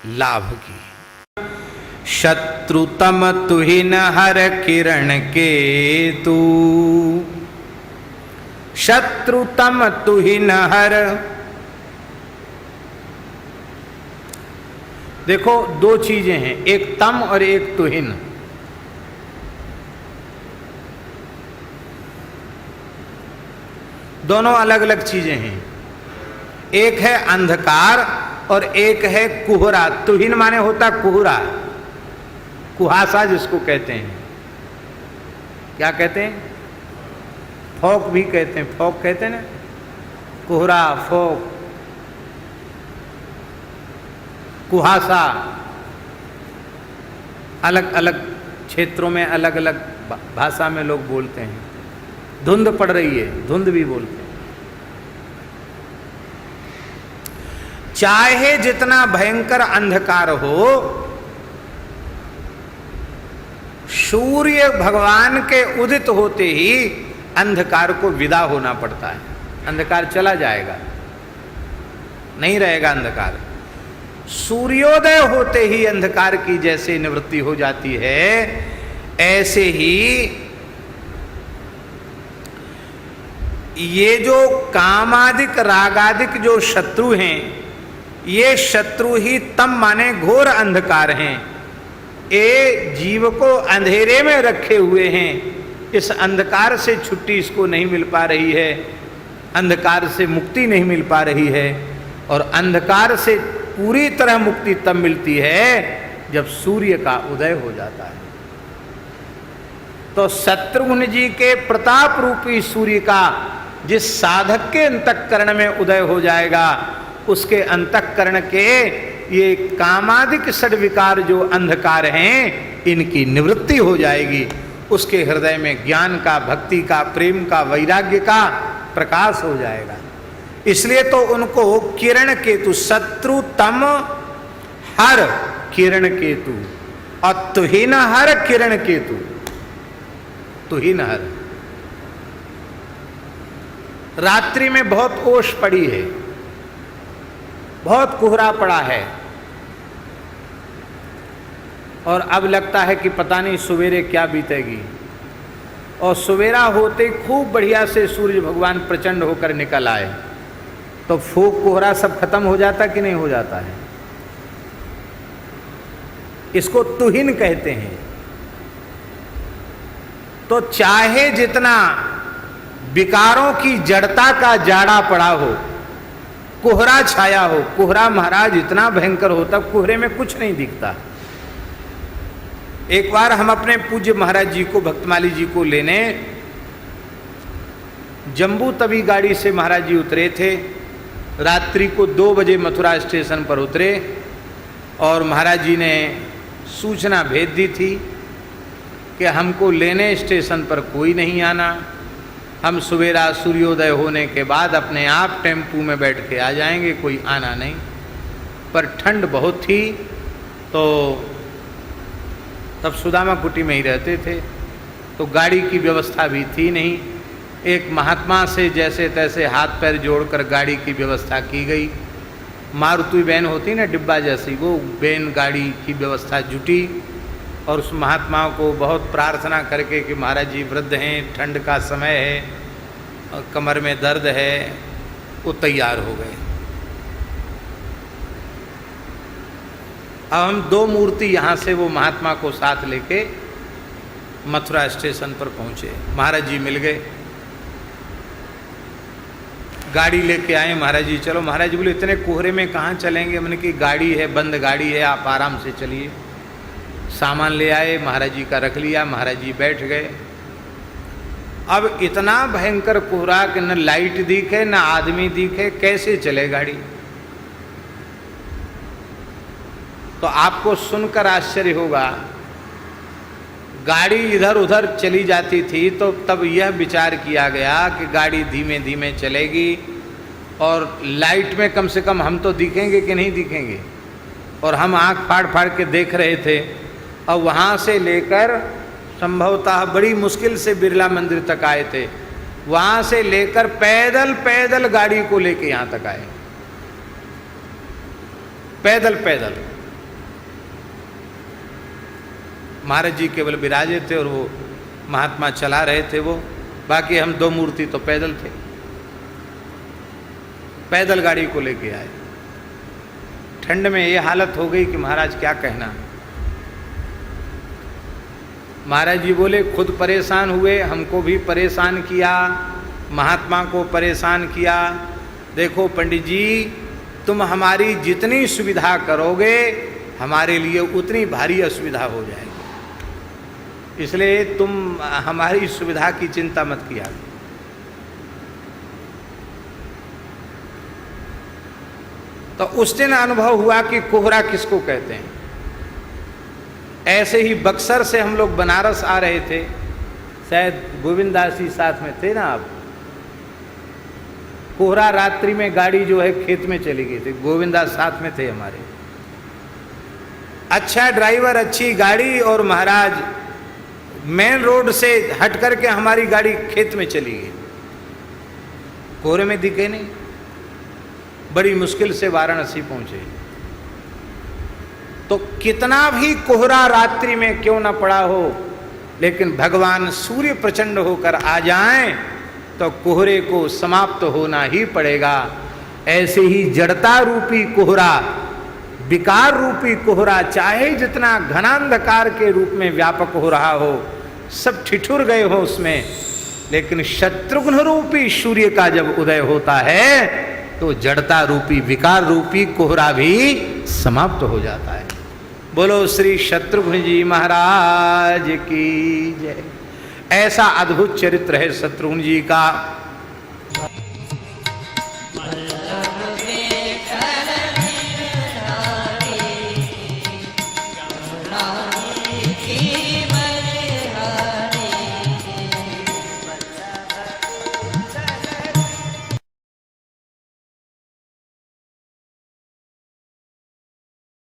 लाभ की। शत्रुतम तुहिन हर किरण के तू, शत्रुतम तुहिन हर। देखो दो चीजें हैं, एक तम और एक तुहिन। दोनों अलग अलग चीजें हैं। एक है अंधकार और एक है कुहरा। तुहिन माने होता कुहरा, कुहासा जिसको कहते हैं। क्या कहते हैं? फॉग भी कहते हैं, फॉग कहते हैं ना, कोहरा, फॉग, कुहासा। अलग अलग क्षेत्रों में अलग अलग भाषा में लोग बोलते हैं। धुंध पड़ रही है, धुंध भी बोलते हैं। चाहे जितना भयंकर अंधकार हो, सूर्य भगवान के उदित होते ही अंधकार को विदा होना पड़ता है। अंधकार चला जाएगा, नहीं रहेगा अंधकार। सूर्योदय होते ही अंधकार की जैसे निवृत्ति हो जाती है, ऐसे ही ये जो कामादिक रागादिक जो शत्रु हैं, ये शत्रु ही तम माने घोर अंधकार हैं। ये जीव को अंधेरे में रखे हुए हैं। इस अंधकार से छुट्टी इसको नहीं मिल पा रही है, अंधकार से मुक्ति नहीं मिल पा रही है। और अंधकार से पूरी तरह मुक्ति तब मिलती है जब सूर्य का उदय हो जाता है। तो शत्रुघ्न जी के प्रताप रूपी सूर्य का जिस साधक के अंतःकरण में उदय हो जाएगा, उसके अंतःकरण के ये कामादिक षड्विकार जो अंधकार हैं, इनकी निवृत्ति हो जाएगी। उसके हृदय में ज्ञान का, भक्ति का, प्रेम का, वैराग्य का प्रकाश हो जाएगा। इसलिए तो उनको किरण केतु, शत्रु तम हर किरण केतु, और तुहिन हर किरण केतु। तुहिन हर, रात्रि में बहुत ओश पड़ी है, बहुत कोहरा पड़ा है, और अब लगता है कि पता नहीं सवेरे क्या बीतेगी। और सवेरा होते खूब बढ़िया से सूर्य भगवान प्रचंड होकर निकल आए, तो फूक कोहरा सब खत्म हो जाता कि नहीं हो जाता है। इसको तुहिन कहते हैं। तो चाहे जितना विकारों की जड़ता का जाड़ा पड़ा हो, कोहरा छाया हो, कोहरा महाराज इतना भयंकर होता, कोहरे में कुछ नहीं दिखता। एक बार हम अपने पूज्य महाराज जी को, भक्तमाली जी को लेने जम्बू तवी गाड़ी से महाराज जी उतरे थे। रात्रि को 2 बजे मथुरा स्टेशन पर उतरे और महाराज जी ने सूचना भेज दी थी कि हमको लेने स्टेशन पर कोई नहीं आना, हम सवेरा सूर्योदय होने के बाद अपने आप टेम्पू में बैठ के आ जाएंगे, कोई आना नहीं। पर ठंड बहुत थी, तो तब सुदामा कुटी में ही रहते थे, तो गाड़ी की व्यवस्था भी थी नहीं। एक महात्मा से जैसे तैसे हाथ पैर जोड़कर गाड़ी की व्यवस्था की गई। मारुति वैन होती ना डिब्बा जैसी, वो वैन गाड़ी की व्यवस्था जुटी, और उस महात्मा को बहुत प्रार्थना करके कि महाराज जी वृद्ध हैं, ठंड का समय है और कमर में दर्द है, वो तैयार हो गए। अब हम 2 मूर्ति यहाँ से वो महात्मा को साथ लेके मथुरा स्टेशन पर पहुँचे। महाराज जी मिल गए, गाड़ी लेके आए। महाराज जी चलो। महाराज जी बोले इतने कोहरे में कहाँ चलेंगे? मैंने कि गाड़ी है, बंद गाड़ी है, आप आराम से चलिए। सामान ले आए, महाराज जी का रख लिया, महाराज जी बैठ गए। अब इतना भयंकर कोहरा कि न लाइट दिखे न आदमी दिखे, कैसे चले गाड़ी? तो आपको सुनकर आश्चर्य होगा, गाड़ी इधर उधर चली जाती थी तो तब यह विचार किया गया कि गाड़ी धीमे धीमे चलेगी और लाइट में कम से कम हम तो दिखेंगे कि नहीं दिखेंगे। और हम आंख फाड़ फाड़ के देख रहे थे, और वहाँ से लेकर संभवतः बड़ी मुश्किल से बिरला मंदिर तक आए थे, वहाँ से लेकर पैदल पैदल गाड़ी को लेके यहाँ तक आए, पैदल पैदल। महाराज जी केवल विराजे थे और वो महात्मा चला रहे थे वो, बाकी हम दो मूर्ति तो पैदल थे, पैदल गाड़ी को लेके आए। ठंड में ये हालत हो गई कि महाराज क्या कहना। महाराज जी बोले खुद परेशान हुए, हमको भी परेशान किया, महात्मा को परेशान किया। देखो पंडित जी, तुम हमारी जितनी सुविधा करोगे हमारे लिए उतनी भारी असुविधा हो जाएगी, इसलिए तुम हमारी सुविधा की चिंता मत किया। तो उस दिन अनुभव हुआ कि कोहरा किसको कहते हैं। ऐसे ही बक्सर से हम लोग बनारस आ रहे थे, शायद गोविंदास जी साथ में थे ना आप। कोहरा रात्रि में गाड़ी जो है खेत में चली गई थी, गोविंदास साथ में थे हमारे। अच्छा ड्राइवर, अच्छी गाड़ी, और महाराज मेन रोड से हट करके हमारी गाड़ी खेत में चली गई, कोहरे में दिखे नहीं। बड़ी मुश्किल से वाराणसी पहुंचे। तो कितना भी कोहरा रात्रि में क्यों ना पड़ा हो, लेकिन भगवान सूर्य प्रचंड होकर आ जाएं तो कोहरे को समाप्त होना ही पड़ेगा। ऐसे ही जड़ता रूपी कोहरा, विकार रूपी कोहरा, चाहे जितना घनांधकार के रूप में व्यापक हो रहा हो, सब ठिठुर गए हो उसमें, लेकिन शत्रुघ्न रूपी सूर्य का जब उदय होता है तो जड़ता रूपी विकार रूपी कोहरा भी समाप्त हो जाता है। बोलो श्री शत्रुघ्न जी महाराज की जय। ऐसा अद्भुत चरित्र है शत्रुघ्न जी का।